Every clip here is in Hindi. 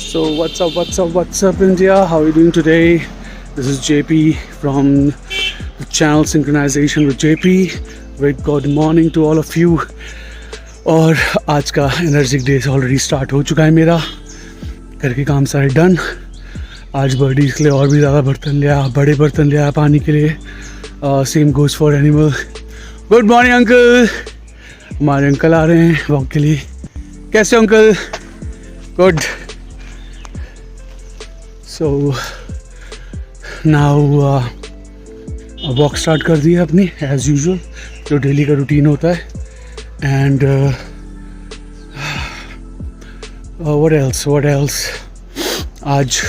So what's up India? How are you doing today? This is JP from the channel Synchronization with JP. Very good morning to all of you. और आज का एनर्जिक डे ऑलरेडी स्टार्ट हो चुका है मेरा. घर के काम सारे डन. आज बर्डीज के लिए और भी ज़्यादा बर्तन लिया, बड़े बर्तन लिया पानी के लिए. Same goes for animal. Good morning uncle. हमारे अंकल आ रहे हैं वॉक के लिए. कैसे हो uncle? Good. So now walk start कर दी है अपनी एज़ यूजुअल, जो डेली का रूटीन होता है. एंड what else आज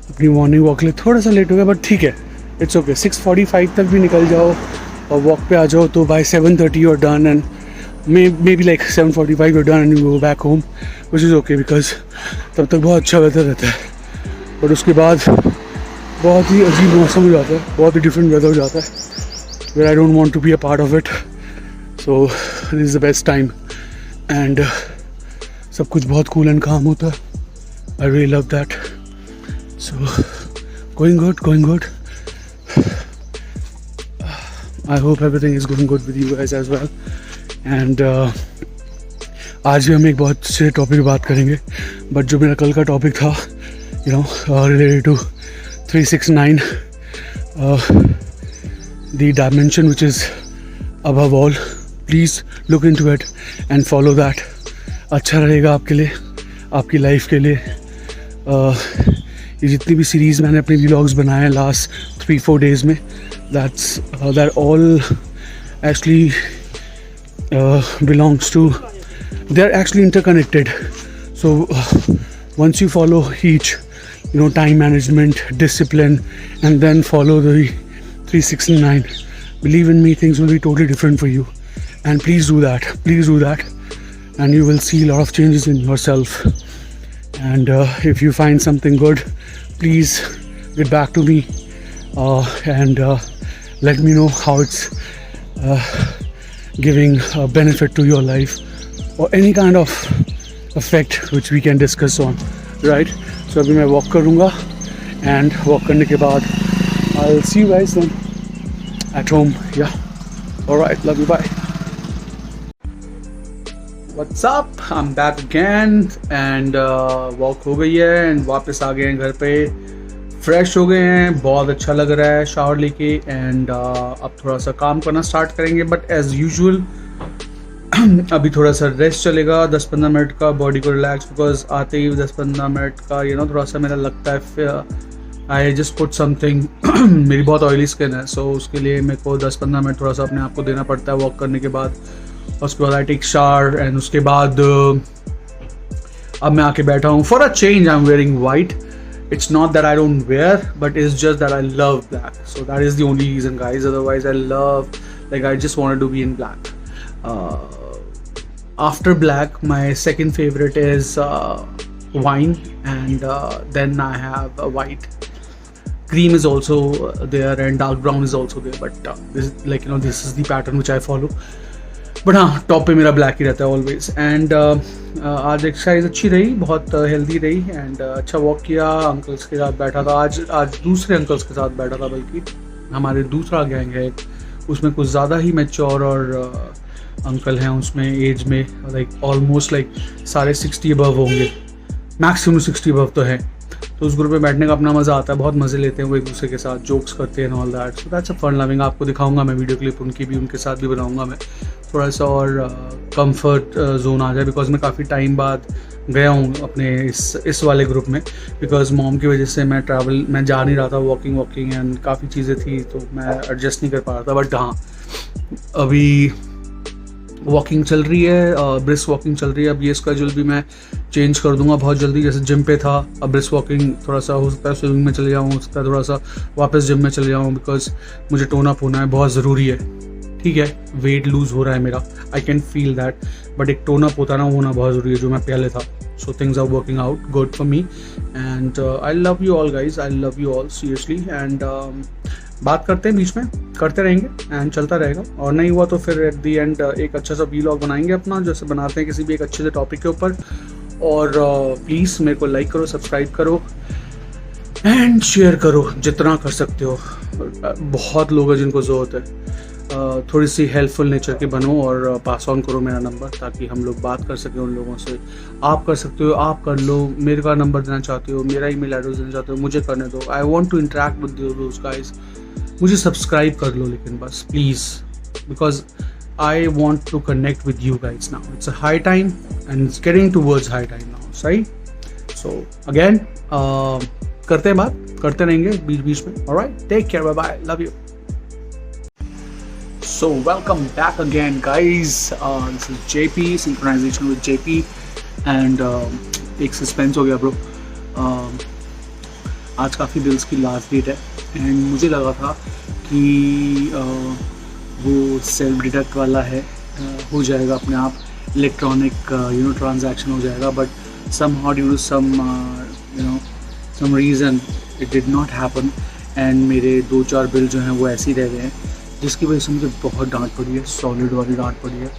अपनी मॉर्निंग वॉक के लिए थोड़ा सा लेट हो गया, बट ठीक है, इट्स ओके. 6:45 तक भी निकल जाओ और वॉक पे आ जाओ तो by 7:30 you are done, and may be like 7:45 you are done and you go back home, which is okay, because तब तक बहुत अच्छा वेदर रहता है. और उसके बाद बहुत ही अजीब मौसम हो जाता है, बहुत ही डिफरेंट वेदर हो जाता है, where I don't want to be a part of it. So this is the best time and सब कुछ बहुत कूल एंड काम होता है. I really love that. So going good. I hope everything is going good with you guys as well. And आज भी हम एक बहुत अच्छे टॉपिक पे बात करेंगे, बट जो मेरा कल का टॉपिक था, you know, related to 369, the dimension which is above all, please look into it and follow that. अच्छा रहेगा आपके लिए, आपकी लाइफ के लिए. ये जितनी भी सीरीज़ मैंने अपने व्लॉग्स बनाए हैं लास्ट 3-4 डेज़ में, that all actually belongs to, they are actually interconnected. So once you follow each, you know, time management, discipline, and then follow the 369, believe in me, things will be totally different for you. And please do that, and you will see a lot of changes in yourself. And if you find something good, please get back to me and let me know how it's giving a benefit to your life or any kind of effect which we can discuss on, right? So अभी मैं वॉक करूँगा, and वॉक करने के बाद I'll see you guys then at home. Yeah, alright, love you, bye. What's up? I'm back again and walk हो गई है and वापस आ गए हैं घर पे. फ्रेश हो गए हैं, बहुत अच्छा लग रहा है शावर लेके, एंड अब थोड़ा सा काम करना स्टार्ट करेंगे. बट एज़ यूजुअल अभी थोड़ा सा रेस्ट चलेगा, 10-15 मिनट का, बॉडी को रिलैक्स, बिकॉज आते ही 10-15 मिनट का थोड़ा सा मेरा लगता है आई जस्ट पुट समथिंग. मेरी बहुत ऑयली स्किन है, सो उसके लिए मेरे को 10-15 मिनट थोड़ा सा अपने आप को देना पड़ता है वॉक करने के बाद. उसके बाद आई टेक शावर, एंड उसके बाद अब मैं आके बैठा हूँ. For a change I am wearing white. It's not that I don't wear, but it's just that I love black. So that is the only reason, guys. Otherwise, I just wanted to be in black. After black, my second favorite is wine, and then I have white. Cream is also there, and dark brown is also there. But this is the pattern which I follow. But हाँ, टॉप पे मेरा ब्लैक ही रहता है ऑलवेज. एंड आज एक्सरसाइज अच्छी रही, बहुत हेल्दी रही, एंड अच्छा वॉक किया. अंकल्स के साथ बैठा था, आज दूसरे अंकल्स के साथ बैठा था, बल्कि हमारे दूसरा गैंग है, उसमें कुछ ज़्यादा ही मैच्योर और अंकल हैं उसमें एज में, ऑलमोस्ट सारे 60 अबव होंगे, मैक्सिमम 60 अबव तो है. तो उस ग्रुप में बैठने का अपना मज़ा आता है, बहुत मज़े लेते हैं वो एक दूसरे के साथ, जोक्स करते हैं all that. So that's a fun loving. आपको दिखाऊंगा मैं वीडियो क्लिप उनकी भी, उनके साथ भी बनाऊंगा मैं, थोड़ा सा और कंफर्ट जोन आ जाए, बिकॉज मैं काफ़ी टाइम बाद गया हूँ अपने इस वाले ग्रुप में, बिकॉज मॉम की वजह से मैं जा नहीं रहा था वॉकिंग एंड काफ़ी चीज़ें थी, तो मैं एडजस्ट नहीं कर पा रहा था. बट हाँ, अभी वॉकिंग चल रही है, ब्रिस्क वॉकिंग चल रही है. अब ये स्केड्यूल भी मैं चेंज कर दूंगा बहुत जल्दी. जैसे जिम पे था, अब ब्रिस्क वॉकिंग थोड़ा सा हो सकता है स्विमिंग में चले जाऊँ, हो सकता है थोड़ा सा वापस जिम में चले जाऊँ, बिकॉज मुझे टोन अप होना है, बहुत ज़रूरी है. ठीक है, वेट लूज़ हो रहा है मेरा, I can feel that, but एक टोन अप होता ना, होना बहुत ज़रूरी है, जो मैं पहले था. So things are working out good for me, and I love you all guys, I love you all seriously. And बात करते हैं, बीच में करते रहेंगे एंड चलता रहेगा, और नहीं हुआ तो फिर एट दी एंड एक अच्छा सा व्लॉग बनाएंगे अपना, जैसे बनाते हैं किसी भी एक अच्छे से टॉपिक के ऊपर. और प्लीज़ मेरे को लाइक करो, सब्सक्राइब करो एंड शेयर करो जितना कर सकते हो। बहुत लोग हैं जिनको ज़रूरत है। थोड़ी सी हेल्पफुल नेचर के बनो और पास ऑन करो मेरा नंबर, ताकि हम लोग बात कर सकें उन लोगों से। आप कर सकते हो, आप कर लो। मेरे का नंबर देना चाहते हो, मेरा ईमेल एड्रेस देना चाहते हो, मुझे करने दो। I want to interact with those guys. मुझे सब्सक्राइब कर लो लेकिन बस please, because I want to connect with you guys now. It's a high time and it's getting towards high time now, सही। सो अगेन करते हैं बात, करते रहेंगे बीच बीच में। Alright, take care, bye bye, love you. So welcome back again guys, this is JP, synchronization with JP, and एक सस्पेंस हो गया ब्रो। आज काफ़ी बिल्स की लास्ट डेट है एंड मुझे लगा था कि वो सेल्फ डिडक्ट वाला है, हो जाएगा अपने आप, इलेक्ट्रॉनिक ट्रांजैक्शन हो जाएगा, but somehow due to some reason it did not happen and मेरे 2-4 बिल जो हैं वो ऐसे ही रह गए हैं, जिसकी वजह से मुझे बहुत डांट पड़ी है, सॉलिड वाली डांट पड़ी है।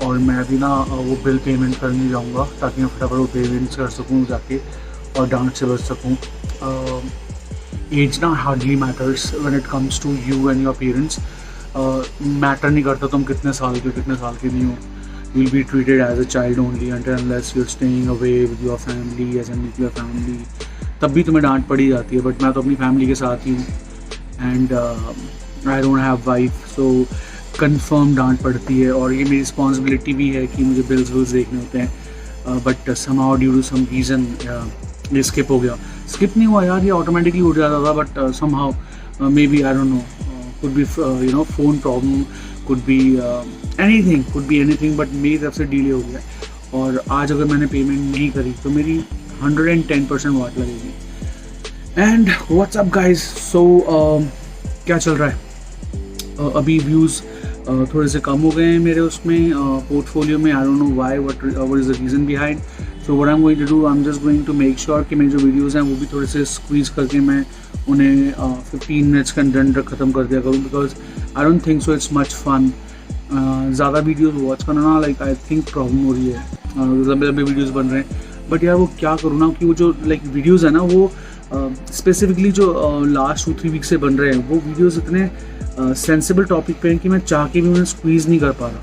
और मैं अभी ना वो बिल पेमेंट करने जाऊँगा ताकि मैं फटाफट वो पेमेंट्स कर सकूँ जाके और डांट से बच सकूँ। एज ना hardly matters when it comes to you and your parents. Matter नहीं करता तुम कितने साल के नहीं हो। You will be treated as a child only until unless you're staying away with your family as a nuclear family। तब भी तुम्हें डांट पड़ी जाती है, बट मैं तो अपनी फैमिली के साथ ही हूँ and I don't have wife, so confirm डांट पड़ती है। और ये मेरी रिस्पॉन्सिबिलिटी भी है कि मुझे बिल्स देखने होते हैं, but somehow due to some reason ये स्किप हो गया। स्किप नहीं हुआ यार, ये ऑटोमेटिकली उठ जाता था, but somehow maybe I don't know, could be phone problem, could be anything, but मेरी तरफ से डिले हो गया। और आज अगर मैंने पेमेंट नहीं करी तो मेरी 110% वाट लगेगी। एंड व्हाट्स अप गाइज, सो क्या चल रहा है? अभी व्यूज़ थोड़े से कम हो गए हैं मेरे उसमें पोर्टफोलियो में। I don't know why, what is the reason behind. So what I am going to do, I am just going to make sure कि मेरे जो वीडियोज़ हैं वो भी थोड़े से स्क्वीज़ करके मैं उन्हें 15 मिनट्स के अंदर ख़त्म कर दिया करूँ, because I don't think so it's much fun. ज़्यादा वीडियोज़ वॉच करना ना, लाइक आई थिंक प्रॉब्लम हो रही है। लंबे लंबे वीडियोज़ बन रहे हैं, बट यार वो क्या करूँ ना कि वो जो वीडियोज़ है ना वो स्पेसिफिकली जो लास्ट 2-3 वीक से बन रहे हैं, वो वीडियोज़ इतने सेंसिबल टॉपिक पे हैं कि मैं चाह के भी उन्हें स्क्वीज़ नहीं कर पा रहा।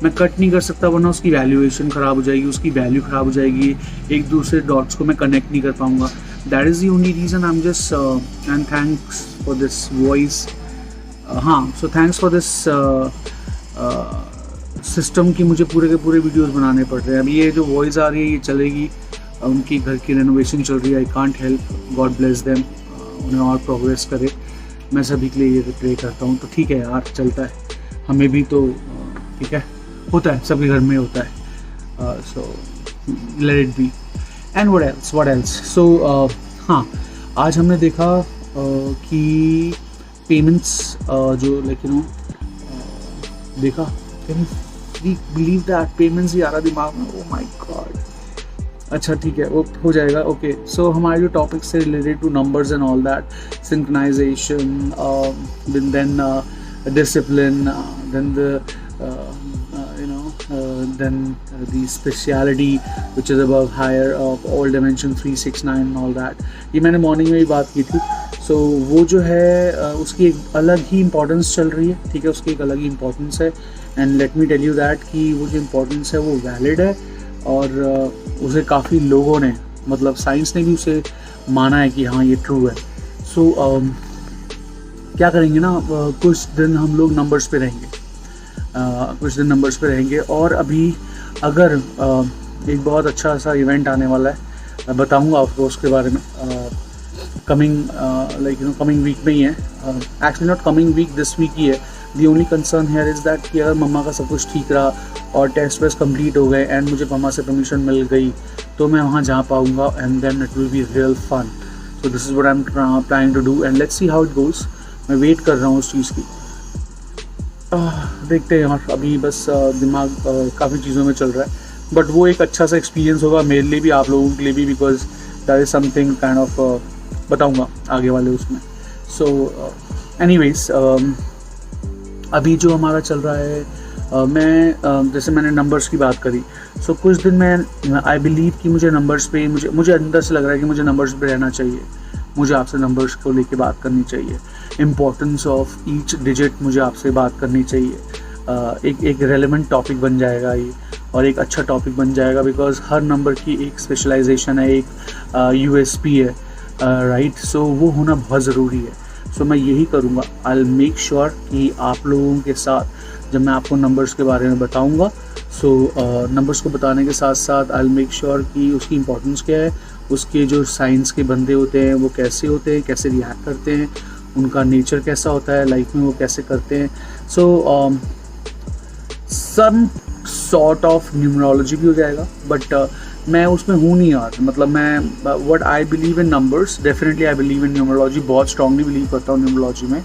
मैं कट नहीं कर सकता, वरना उसकी वैल्यूएशन ख़राब हो जाएगी, उसकी वैल्यू ख़राब हो जाएगी, एक दूसरे डॉट्स को मैं कनेक्ट नहीं कर पाऊँगा। That is the only reason. I am just and thanks for this voice. हाँ, so thanks for this system कि मुझे पूरे के पूरे वीडियोस बनाने पड़ रहे हैं। अभी ये जो वॉइस आ रही है ये चलेगी, उनकी घर की रेनोवेशन चल रही है। I can't help, God bless them, उन्हें और प्रोग्रेस करे। मैं सभी के लिए ये प्रे करता हूँ। तो ठीक है यार, चलता है, हमें भी तो ठीक है, होता है, सबके घर में होता है। So let it be and what else. So हाँ, आज हमने देखा कि पेमेंट्स जो देखा, can we believe that payments ही आ रहा दिमाग में। ओह माय गॉड, अच्छा ठीक है, वो हो जाएगा। ओके, सो हमारे जो टॉपिक्स से related to numbers and all that, synchronization, then discipline, then then the speciality which is above higher of all dimension 3, 6, 9 and all that, ये मैंने मॉर्निंग में भी बात की थी। सो वो जो है उसकी एक अलग ही इम्पोर्टेंस चल रही है, ठीक है, उसकी एक अलग ही इम्पोर्टेंस है। And let me tell you that कि वो जो इम्पोर्टेंस है वो वैलिड है और उसे काफ़ी लोगों ने, मतलब साइंस ने भी उसे माना है कि हाँ ये ट्रू है। सो क्या करेंगे ना, कुछ दिन हम लोग नंबर्स पे रहेंगे, और अभी अगर एक बहुत अच्छा सा इवेंट आने वाला है, बताऊंगा आपको उसके बारे में। कमिंग वीक में ही है, actually not coming week, this week ही है। The only concern here is that कि अगर मम्मा का सब कुछ ठीक रहा और टेस्ट वेस्ट कंप्लीट हो गए एंड मुझे मम्मा से परमिशन मिल गई तो मैं वहाँ जा पाऊँगा, and then it will be real fun. So this is what I am planning to do and let's see how it goes. मैं वेट कर रहा हूँ उस चीज़ की। देखते हैं यार, अभी बस दिमाग काफ़ी चीज़ों में चल रहा है, बट वो एक अच्छा सा एक्सपीरियंस होगा मेरे लिए भी, आप लोगों के लिए भी, because that is something kind of, बताऊंगा आगे वाले उसमें। सो एनीवेज, अभी जो हमारा चल रहा है जैसे मैंने नंबर्स की बात करी, सो कुछ दिन मैं आई बिलीव कि मुझे नंबर्स पे मुझे अंदर से लग रहा है कि मुझे नंबर्स पे रहना चाहिए, मुझे आपसे नंबर्स को लेके बात करनी चाहिए, इम्पोर्टेंस ऑफ ईच डिजिट मुझे आपसे बात करनी चाहिए। एक रेलेवेंट टॉपिक बन जाएगा ये, और एक अच्छा टॉपिक बन जाएगा, बिकॉज हर नंबर की एक स्पेशलाइजेशन है, एक यूएसपी है, राइट। सो वो होना बहुत ज़रूरी है। सो मैं यही करूँगा, आई विल मेक श्योर कि आप लोगों के साथ जब मैं आपको नंबर्स के बारे में बताऊँगा, सो नंबर्स को बताने के साथ साथ आई विल मेक श्योर कि उसकी इम्पोर्टेंस क्या है, उसके जो साइंस के बंदे होते हैं वो कैसे होते हैं, कैसे रिएक्ट करते हैं, उनका नेचर कैसा होता है लाइफ में, वो कैसे करते हैं। सो सम सॉर्ट ऑफ न्यूमरोलॉजी भी हो जाएगा, बट मैं उसमें हूँ नहीं यार। मतलब मैं what I believe in numbers, definitely I believe in numerology, बहुत स्ट्रांगली बिलीव करता हूँ न्यूमरोलॉजी में,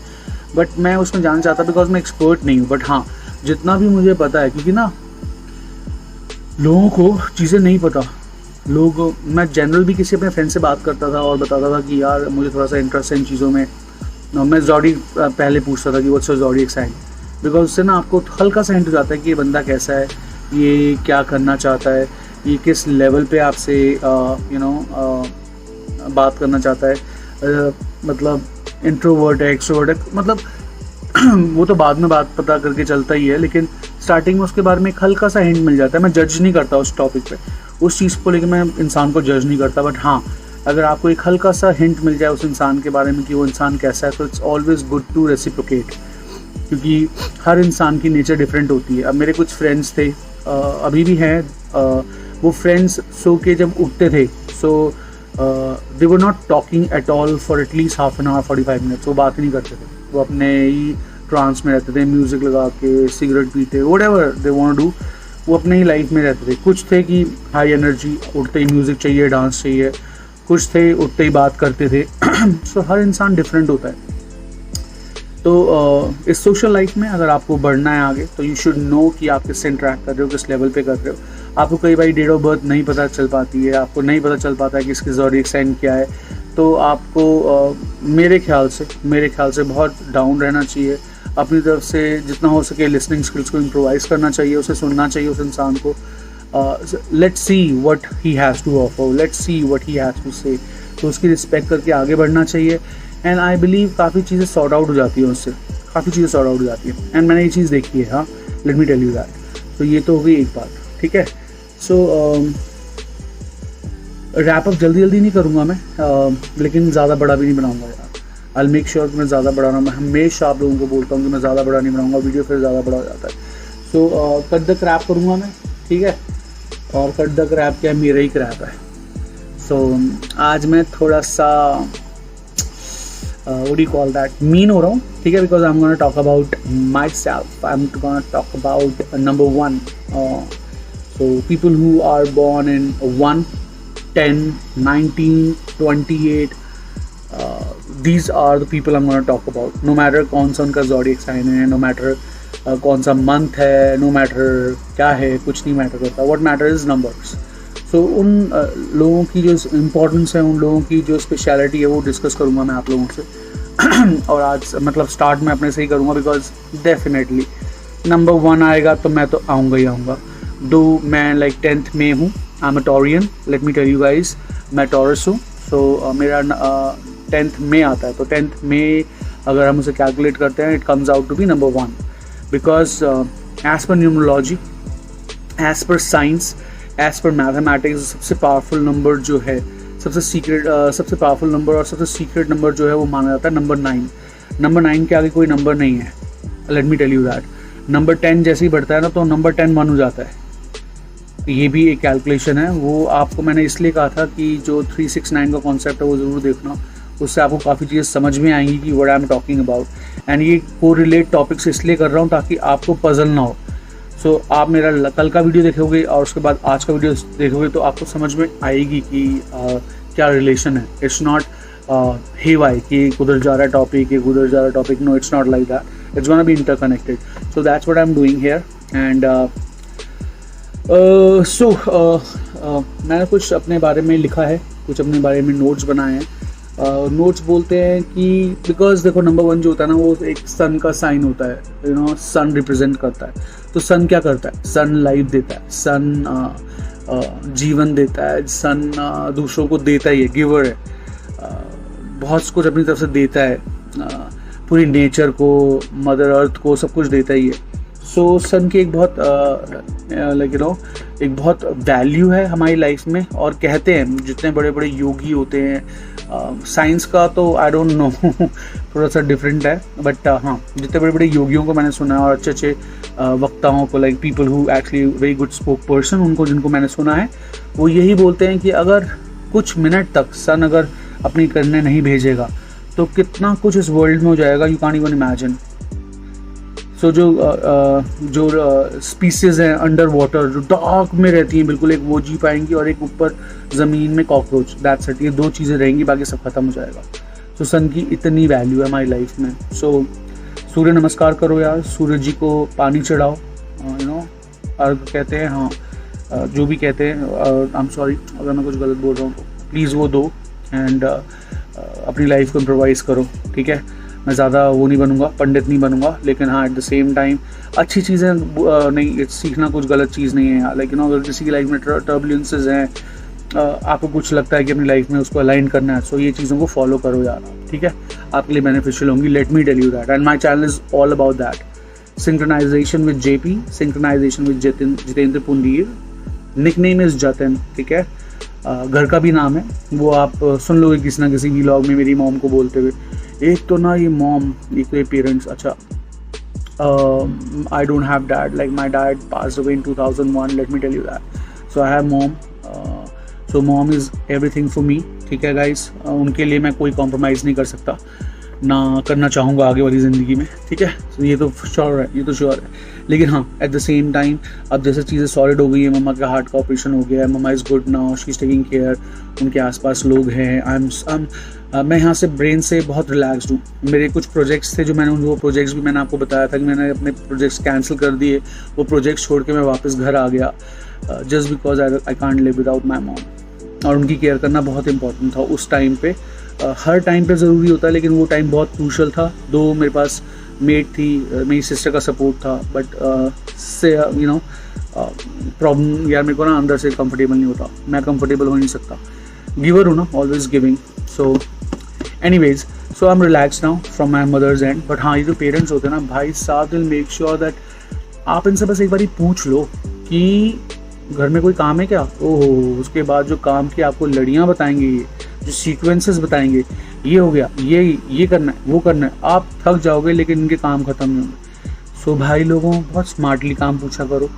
बट मैं उसमें जानना चाहता बिकॉज मैं एक्सपर्ट नहीं हूँ। बट हाँ, जितना भी मुझे पता है, क्योंकि ना लोगों को चीज़ें नहीं पता। मैं जनरल भी किसी अपने फ्रेंड से बात करता था और बताता था कि यार मुझे थोड़ा सा इंटरेस्ट है इन चीज़ों में, मैं ज़ॉडी पहले पूछता था कि व्हाट्स योर ज़ॉडिएक साइन, बिकॉज उससे ना आपको हल्का सा हिंट हो जाता है कि ये बंदा कैसा है, ये क्या करना चाहता है, ये किस लेवल पे आपसे बात करना चाहता है, मतलब इंट्रोवर्ट है, एक्सट्रोवर्ट है, मतलब वो तो बाद में बात पता करके चलता ही है, लेकिन स्टार्टिंग में उसके बारे में एक हल्का सा हिंट मिल जाता है। मैं जज नहीं करता उस टॉपिक पे, उस चीज़ को लेकर मैं इंसान को जज नहीं करता, बट हाँ, अगर आपको एक हल्का सा हिंट मिल जाए उस इंसान के बारे में कि वो इंसान कैसा है, तो it's always good to reciprocate, क्योंकि हर इंसान की नेचर डिफरेंट होती है। अब मेरे कुछ फ्रेंड्स थे, अभी भी हैं, वो फ्रेंड्स सो के जब उठते थे, so they were not talking at all for at least half an hour 45 minutes, वो बात नहीं करते थे, वो अपने ही ट्रांस में रहते थे, म्यूज़िक लगा के, सिगरेट पीते, whatever they want to do, वो अपने ही लाइफ में रहते थे। कुछ थे कि हाई एनर्जी, उठते ही म्यूज़िक चाहिए, डांस चाहिए, कुछ थे उठते ही बात करते थे। सो हर इंसान डिफरेंट होता है। तो इस सोशल लाइफ में अगर आपको बढ़ना है आगे, तो यू शुड नो कि आप किससे इंटरेक्ट कर रहे हो, किस लेवल पे कर रहे हो। आपको कई बार डेट ऑफ बर्थ नहीं पता चल पाती है, आपको नहीं पता चल पाता है कि इसकी ज़ोडिएक साइन क्या है, तो आपको मेरे ख्याल से बहुत डाउन रहना चाहिए, अपनी तरफ से जितना हो सके लिसनिंग स्किल्स को इम्प्रोवाइज़ करना चाहिए, उसे सुनना चाहिए उस इंसान को। Let's see what he has to offer, let's see what he has to say, तो उसकी रिस्पेक्ट करके आगे बढ़ना चाहिए। एंड आई बिलीव काफ़ी चीज़ें सॉर्ट आउट हो जाती हैं उससे, काफ़ी चीज़ें सॉर्ट आउट हो जाती हैं, एंड मैंने ये चीज़ देखी है। हाँ, let me tell you that. तो ये तो हो गई एक बात, ठीक है। सो रैप अप जल्दी नहीं करूँगा मैं, लेकिन ज़्यादा बड़ा भी नहीं बनाऊँगा यार। आई विल मेक श्योर कि मैं ज़्यादा बड़ा ना, मैं हमेशा आप लोगों को बोलता हूँ कि मैं ज़्यादा बड़ा नहीं बनाऊँगा, वीडियो फिर ज़्यादा बड़ा हो जाता है। सो कट द क्रैप करूँगा मैं, ठीक है। और कट द क्रैप क्या है, मेरा ही क्रैप है। सो आज मैं थोड़ा सा what do you call that, mean हो रहा हूँ, ठीक है, because I am gonna talk about my self, I am gonna talk about number 1. So people who are born in 1, 10, 19, 28, these are the people I'm going to talk about. No matter कौन सा उनका zodiac sign है, no matter कौन सा month है, no matter क्या है, कुछ नहीं मैटर करता. What matters is numbers. So उन लोगों की जो इम्पोर्टेंस है, उन लोगों की जो स्पेशलिटी है, वो डिस्कस करूँगा मैं आप लोगों से. और आज मतलब स्टार्ट मैं अपने से ही करूँगा, बिकॉज डेफिनेटली नंबर 1 आएगा तो मैं तो आऊँगा ही आऊँगा. दो मैं लाइक 10th में हूँ, I am a Taurean, let me tell you guys, मैं टॉरस हूँ. सो मेरा 10th में आता है, तो 10th में अगर हम उसे कैलकुलेट करते हैं, it comes out to be number 1, because as per numerology, as per science, as per mathematics, सबसे पावरफुल नंबर जो है, सबसे पावरफुल नंबर और सबसे सीक्रेट नंबर जो है, वो माना जाता है नंबर 9. नंबर 9 के आगे कोई नंबर नहीं है, let me tell you that. Number 10 जैसे ही बढ़ता है ना, तो नंबर 10 1 हो जाता है. ये भी एक कैलकुलेशन है, वो आपको मैंने इसलिए कहा था कि जो 369 का कॉन्सेप्ट है वो ज़रूर देखना, उससे आपको काफ़ी चीज़ें समझ में आएंगी कि what I am talking about. And ये को रिलेट टॉपिक्स इसलिए कर रहा हूँ ताकि आपको पजल ना हो. सो आप मेरा कल का वीडियो देखोगे और उसके बाद आज का वीडियो देखोगे, तो आपको समझ में आएगी कि क्या रिलेशन है. इट्स नॉट हे वाई कि उधर जा रहा है टॉपिक, एक उधर जा रहा है topic. No, it's not like that. It's gonna be interconnected. So that's what I'm doing here. And मैंने कुछ अपने बारे में लिखा है, कुछ अपने बारे में नोट्स बनाए हैं. नोट्स बोलते हैं कि बिकॉज देखो नंबर 1 जो होता है ना वो एक सन का साइन होता है, यू नो सन रिप्रेजेंट करता है। तो सन क्या करता है? सन लाइफ देता है, सन जीवन देता है, सन दूसरों को देता ही है, गिवर है, बहुत कुछ अपनी तरफ से देता है, पूरी नेचर को, मदर अर्थ को सब कुछ देता ही है। सो सन की एक बहुत लाइक यू नो एक बहुत वैल्यू है हमारी लाइफ में। और कहते हैं जितने बड़े बड़े योगी होते हैं, साइंस का तो आई डोंट नो थोड़ा सा डिफरेंट है, बट हाँ जितने बड़े बड़े योगियों को मैंने सुना है और अच्छे अच्छे वक्ताओं को, like people who actually very good spoke person, उनको जिनको मैंने सुना है वो यही बोलते हैं कि अगर कुछ मिनट तक सन अगर अपनी करने नहीं भेजेगा तो कितना कुछ इस वर्ल्ड में हो जाएगा, यू कांट इवन इमेजिन। सो जो स्पीसीज हैं अंडर वाटर, जो डार्क में रहती हैं बिल्कुल, एक वो जी पाएंगी और एक ऊपर ज़मीन में कॉकरोच, दैट्स इट। ये 2 चीज़ें रहेंगी, बाकी सब खत्म हो जाएगा। सो सन की इतनी वैल्यू है हमारी लाइफ में। सो सूर्य नमस्कार करो यार, सूरज जी को पानी चढ़ाओ, यू नो अर्घ कहते हैं, हाँ जो भी कहते हैं, आई एम सॉरी अगर मैं कुछ गलत बोल रहा हूँ तो प्लीज़ वो दो, एंड अपनी लाइफ को इम्प्रोवाइज़ करो, ठीक है। मैं ज़्यादा वो नहीं बनूंगा, पंडित नहीं बनूंगा, लेकिन हाँ एट द सेम टाइम अच्छी चीज़ें नहीं, सीखना कुछ गलत चीज़ नहीं है। लेकिन अगर किसी की लाइफ में टर्बुलेंसेज हैं, आपको कुछ लगता है कि अपनी लाइफ में उसको अलाइन करना है, सो ये चीज़ों को फॉलो करो यार, ठीक है, आपके लिए बेनिफिशियल होंगी। Let me tell you that, and my channel is all about that. Synchronization with JP, synchronization with Jitendra Pundir, nickname is Jatin, ठीक है। घर का भी नाम है, वो आप सुन लोगे किसी ना किसी व्लॉग में मेरी मॉम को बोलते हुए। एक तो ना ये मॉम, एक तो ये पेरेंट्स, अच्छा I don't have dad, like my dad passed away in 2001, let me tell you that. So I have mom, so mom is everything for me, ठीक है गाइस। उनके लिए मैं कोई कॉम्प्रोमाइज़ नहीं कर सकता, ना करना चाहूँगा आगे वाली ज़िंदगी में, ठीक है। तो ये तो श्योर है, ये तो श्योर है। लेकिन हाँ एट द सेम टाइम अब जैसे चीज़ें सॉलिड हो गई है, मम्मा का हार्ट का ऑपरेशन हो गया है, mama is good now, she is taking care, उनके आसपास लोग हैं, मैं यहाँ से ब्रेन से बहुत रिलैक्सड हूँ। मेरे कुछ प्रोजेक्ट्स थे जो वो प्रोजेक्ट्स भी मैंने आपको बताया था कि मैंने अपने प्रोजेक्ट्स कैंसिल कर दिए, वो प्रोजेक्ट्स छोड़ के मैं वापस घर आ गया, just because I can't live without my mom. और उनकी केयर करना बहुत इंपॉर्टेंट था उस टाइम पे। हर टाइम पे ज़रूरी होता है, लेकिन वो टाइम बहुत क्रूशल था। दो मेरे पास मेट थी, मेरी सिस्टर का सपोर्ट था, बट से यू नो प्रॉब्लम यार, मेरे को ना अंदर से कंफर्टेबल नहीं होता, मैं कंफर्टेबल हो नहीं सकता, गिवर हूँ ना, always giving. So anyways, so I am relax now from my mothers and. But हाँ ये जो पेरेंट्स होते हैं ना भाई साहब, विल मेक श्योर दैट आप इनसे बस एक बार पूछ लो कि घर में कोई काम है क्या, ओहो उसके बाद जो काम की आपको लड़ियाँ बताएंगे, ये जो सीक्वेंसेस बताएंगे, ये हो गया, ये करना है, वो करना है, आप थक जाओगे लेकिन इनके काम खत्म नहीं होंगे। सो भाई लोगों बहुत स्मार्टली काम पूछा करो,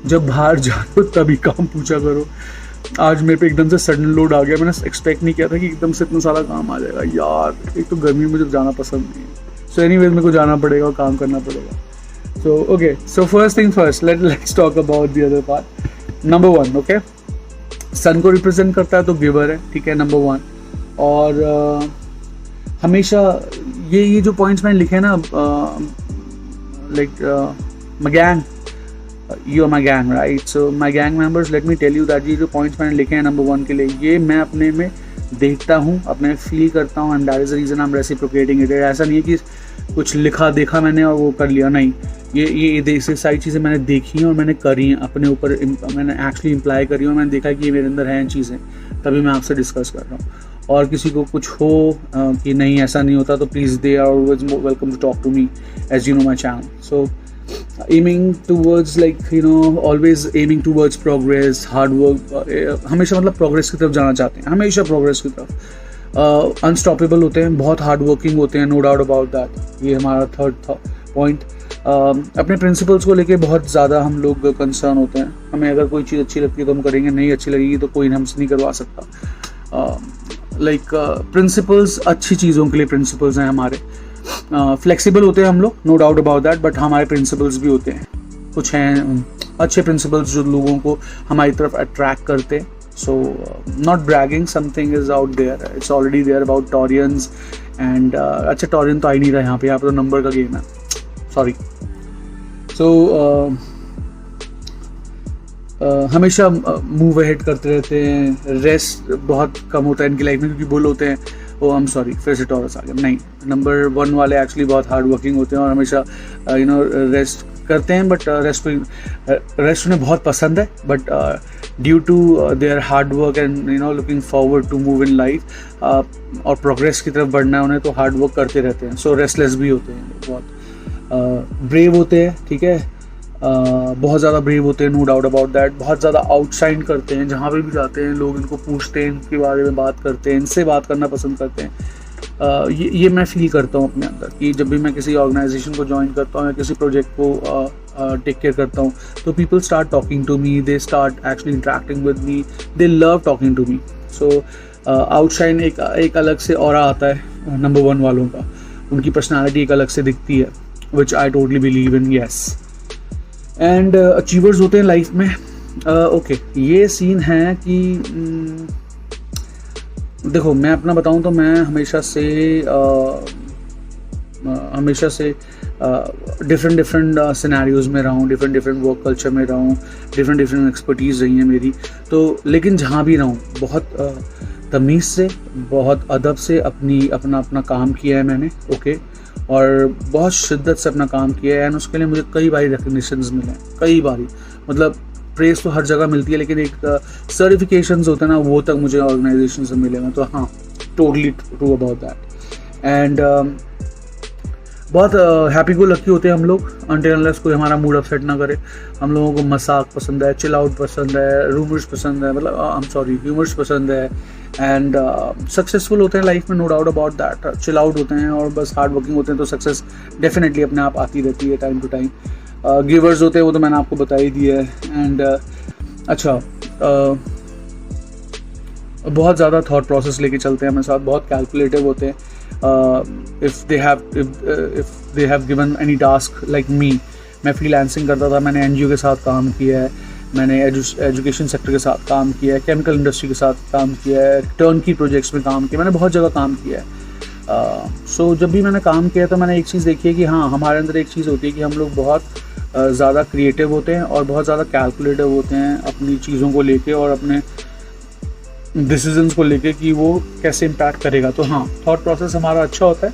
जब बाहर जाओ तभी काम पूछा करो। आज मेरे पे एकदम से सडन लोड आ गया, मैंने एक्सपेक्ट नहीं किया था कि एकदम से इतना सारा काम आ जाएगा यार। एक तो गर्मी में मुझे जाना पसंद नहीं है, सो एनीवेज मेरे को जाना पड़ेगा और काम करना पड़ेगा। So okay, so first thing first, let's talk about the other part. Number 1, okay, son को रिप्रेजेंट करता है तो गिवर है, ठीक है, नंबर 1। और हमेशा ये जो पॉइंट्स मैंने लिखे हैं ना, like my gang, you are my gang, right. So my gang members, let me tell you that ये जो पॉइंट्स मैंने लिखे हैं नंबर 1 के लिए, ये मैं अपने में देखता हूँ, अपने फील करता हूँ, and that is the reason I M reciprocating it. ऐसा नहीं है कि कुछ लिखा देखा मैंने और वो कर लिया, नहीं, ये सारी चीज़ें मैंने देखी हैं और मैंने करी हैं अपने ऊपर, मैंने एक्चुअली इम्प्लाई करी और मैंने देखा कि ये मेरे अंदर हैं चीज़ें, तभी मैं आपसे डिस्कस कर रहा हूँ। और किसी को कुछ हो कि नहीं ऐसा नहीं होता, तो please they are always welcome to talk to me, as you know my channel. So aiming towards, like you know, always aiming towards progress, hard work, हमेशा मतलब प्रोग्रेस की तरफ जाना चाहते हैं, हमेशा प्रोग्रेस की तरफ। अनस्टॉपेबल होते हैं, बहुत हार्ड वर्किंग होते हैं, नो डाउट अबाउट दैट। ये हमारा थर्ड पॉइंट। अपने प्रिंसिपल्स को लेके बहुत ज़्यादा हम लोग कंसर्न होते हैं, हमें अगर कोई चीज़ अच्छी लगती है तो हम करेंगे, नहीं अच्छी लगेगी तो कोई हमसे नहीं करवा सकता। लाइक प्रिंसिपल्स अच्छी चीज़ों के लिए प्रिंसिपल्स हैं हमारे। फ्लेक्सिबल होते हैं हम लोग, no doubt about that, but हमारे प्रिंसिपल्स भी होते हैं, कुछ हैं अच्छे प्रिंसिपल्स जो लोगों को हमारी तरफ अट्रैक्ट करते हैं। So not bragging, something is out there, it's already there about Taureans and अच्छा टॉरियन तो आ ही नहीं रहा यहाँ पे तो नंबर का गेम है, सॉरी। सो हमेशा मूव अहेड करते रहते हैं, रेस्ट बहुत कम होता है इनकी लाइफ में, क्योंकि बुल होते हैं, ओ आई एम सॉरी, फिर से टॉरस आ गया। नहीं, नंबर 1 वाले एक्चुअली बहुत हार्ड वर्किंग होते हैं और हमेशा रेस्ट करते हैं, बट रेस्ट उन्हें बहुत पसंद है, but due to their hard work and looking forward to move in life और प्रोग्रेस की तरफ बढ़ना है उन्हें, तो हार्ड वर्क करते रहते हैं। सो रेस्टलेस भी होते हैं, बहुत ब्रेव होते हैं, ठीक है, बहुत ज़्यादा ब्रेव होते हैं, नो डाउट अबाउट दैट। बहुत ज़्यादा आउटशाइन करते हैं, जहाँ पे भी जाते हैं लोग इनको पूछते हैं, इनके बारे में बात करते हैं, इनसे बात करना पसंद करते हैं। ये मैं फील करता हूँ अपने अंदर कि जब भी मैं किसी ऑर्गेनाइजेशन को ज्वाइन करता हूँ या किसी प्रोजेक्ट को टेक केयर करता हूँ, तो people start talking to me, they start actually interacting with me, they love talking to me. So outshine एक अलग से ऑरा आता है नंबर 1 वालों का, उनकी पर्सनैलिटी एक अलग से दिखती है, which I totally believe in, yes. And achievers होते हैं लाइफ में। ओके, ये सीन है कि देखो मैं अपना बताऊं तो मैं हमेशा से डिफरेंट सिनेरियोज़ में रहा हूँ, डिफरेंट वर्क कल्चर में रहा हूँ, डिफरेंट एक्सपर्टीज़ रही है मेरी। तो लेकिन जहाँ भी रहा हूँ बहुत तमीज़ से, बहुत अदब से अपना काम किया है मैंने, ओके, और बहुत शिद्दत से अपना काम किया है। एंड उसके लिए मुझे कई बारी रिकग्निशंस मिले हैं, कई बारी, मतलब प्रेस तो हर जगह मिलती है, लेकिन एक सर्टिफिकेशंस होता है ना, वो तक मुझे ऑर्गेनाइजेशन से मिले हैं। तो हाँ, totally true about that. And बहुत हैप्पी को लकी होते हैं हम लोग, अनटिल अनलेस कोई हमारा मूड अपसेट ना करे। हम लोगों को मजाक पसंद है, चिल आउट पसंद है, रूमर्स पसंद है, मतलब आई एम सॉरी, ह्यूमर्स पसंद है। एंड सक्सेसफुल होते हैं लाइफ में, no doubt about that. Chill out होते हैं और बस हार्ड वर्किंग होते हैं, तो सक्सेस डेफिनेटली अपने आप आती रहती है टाइम टू टाइम। गिवर्स होते हैं, वो तो मैंने आपको बता ही दिया है। एंड अच्छा, बहुत ज़्यादा थॉट प्रोसेस लेके चलते हैं हमारे साथ, बहुत कैलकुलेटिव होते हैं। If they have given any task like me, मैं फ्रीलांसिंग करता था, मैंने एनजीओ के साथ काम किया है, मैंने एजुकेशन सेक्टर के साथ काम किया है, केमिकल इंडस्ट्री के साथ काम किया है, टर्न की प्रोजेक्ट्स में काम किया, मैंने बहुत जगह काम किया है। सो जब भी मैंने काम किया तो मैंने एक चीज़ देखी है कि हाँ, हमारे अंदर एक चीज़ होती है कि हम लोग बहुत ज़्यादा क्रिएटिव होते हैं और बहुत ज़्यादा कैलकुलेटिव होते हैं अपनी चीज़ों को लेके और अपने डिसीजंस को लेके कि वो कैसे इम्पैक्ट करेगा। तो हाँ, थॉट प्रोसेस हमारा अच्छा होता है।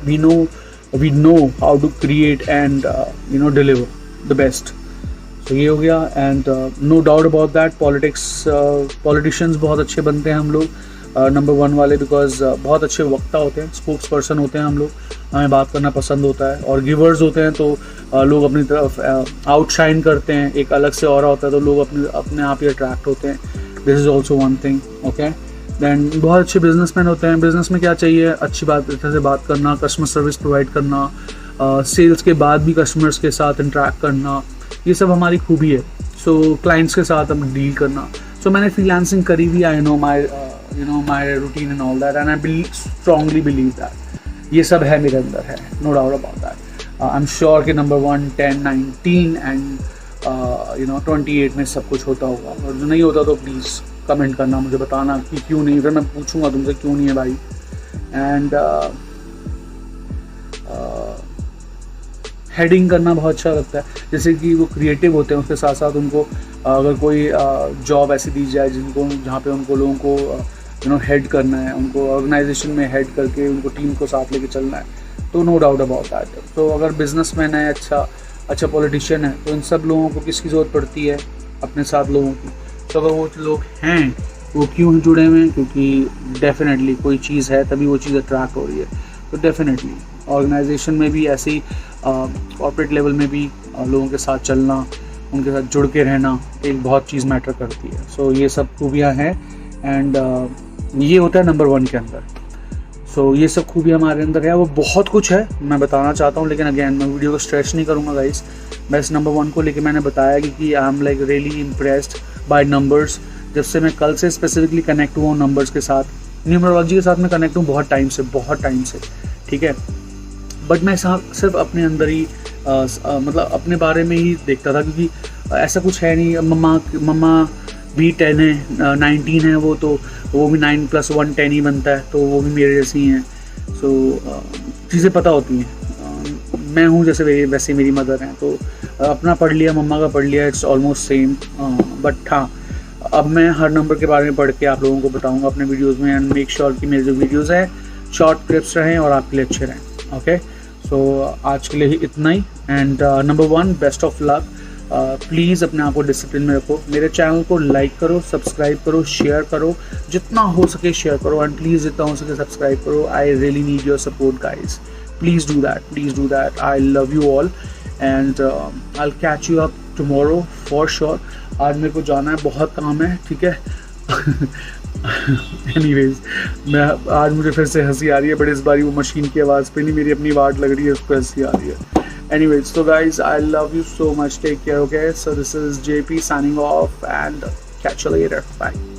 We know how to create and deliver the best. तो ये हो गया। And no doubt about that, politicians बहुत अच्छे बनते हैं हम लोग, नंबर 1 वाले, बिकॉज बहुत अच्छे वक्ता होते हैं, स्पोक्स पर्सन होते हैं हम लोग, हमें बात करना पसंद होता है। और गिवर्स होते हैं तो लोग अपनी तरफ आउटशाइन करते हैं, एक अलग से ऑरा होता है, तो लोग अपने आप ही अट्रैक्ट होते हैं। This is also one thing, okay. Then बहुत अच्छे बिजनेसमैन होते हैं। बिजनेस में क्या चाहिए? अच्छी तरह से बात करना, कस्टमर सर्विस प्रोवाइड करना, सेल्स के बाद भी कस्टमर्स के साथ इंटरेक्ट करना, ये सब हमारी खूबी है। सो क्लाइंट्स के साथ हम डील करना। सो मैंने फ्रीलांसिंग करी भी, I know my routine and all that, and I strongly believe that ये सब है मेरे अंदर है, no doubt about that. I am sure कि नंबर 1, 10, 19 एंड 28 में सब कुछ होता होगा, और जो नहीं होता तो प्लीज़ कमेंट करना, मुझे बताना कि क्यों नहीं, फिर मैं पूछूंगा तुमसे क्यों नहीं है भाई। एंड हेडिंग करना बहुत अच्छा लगता है, जैसे कि वो क्रिएटिव होते हैं, उसके साथ साथ उनको अगर कोई जॉब ऐसी दी जाए जहाँ पे उनको लोगों को हेड करना है, उनको ऑर्गेनाइजेशन में हेड करके उनको टीम को साथ लेके चलना है, तो नो डाउट अबाउट दैट। तो अगर बिजनेसमैन है, अच्छा पॉलिटिशियन है, तो इन सब लोगों को किसकी ज़रूरत पड़ती है? अपने साथ लोगों की। तो अगर वो लोग हैं, वो क्यों जुड़े हुए हैं? क्योंकि डेफिनेटली कोई चीज़ है, तभी वो चीज़ अट्रैक्ट हो रही है। तो डेफिनेटली ऑर्गेनाइजेशन में भी ऐसी, कॉर्पोरेट लेवल में भी लोगों के साथ चलना, उनके साथ जुड़ के रहना एक बहुत चीज़ मैटर करती है। सो ये सब खूबियाँ हैं। एंड ये होता है नंबर 1 के अंदर। सो ये सब खूबियाँ हमारे अंदर है। वो बहुत कुछ है मैं बताना चाहता हूँ, लेकिन अगेन मैं वीडियो को स्ट्रेच नहीं करूँगा गाइस। बस नंबर 1 को लेके मैंने बताया कि I am like really impressed by numbers. जब से मैं कल से स्पेसिफिकली कनेक्ट हुआ हूँ नंबर्स के साथ, न्यूमरोलॉजी के साथ मैं कनेक्ट हूँ बहुत टाइम से, ठीक है। बट मैं सिर्फ अपने अंदर ही मतलब अपने बारे में ही देखता था, क्योंकि ऐसा कुछ है नहीं। मम्मा भी 10 है, 19 है वो भी 9 + 1 10 ही बनता है, तो वो भी मेरे जैसी ही हैं। सो चीज़ें पता होती हैं। मैं हूँ जैसे वैसे मेरी मदर हैं, तो अपना पढ़ लिया, मम्मा का पढ़ लिया, इट्स ऑलमोस्ट सेम। बट हाँ, अब मैं हर नंबर के बारे में पढ़ के आप लोगों को बताऊंगा अपने वीडियोस में, एंड मेक श्योर कि मेरे जो वीडियोस हैं शॉर्ट क्लिप्स रहें और आपके लिए अच्छे रहें। ओके, सो आज के लिए ही इतना ही। And number 1, best of luck. Please अपने आप को डिसिप्लिन में रखो। मेरे चैनल को लाइक करो, सब्सक्राइब करो, शेयर करो, जितना हो सके शेयर करो, एंड प्लीज़ जितना हो सके सब्सक्राइब करो। I really need your support guys, please do that, please do that. I love you all and I will catch you up tomorrow for sure. आज मेरे को जाना है, बहुत काम है, ठीक है। एनीवेज, मैं आज मुझे फिर से हंसी आ रही है, बट इस बारी वो मशीन की आवाज़ पे नहीं, मेरी अपनी वाट लग रही है, उस पर हंसी आ रही है। Anyways, so guys, I love you so much. Take care, okay? So this is JP signing off and catch you later. Bye.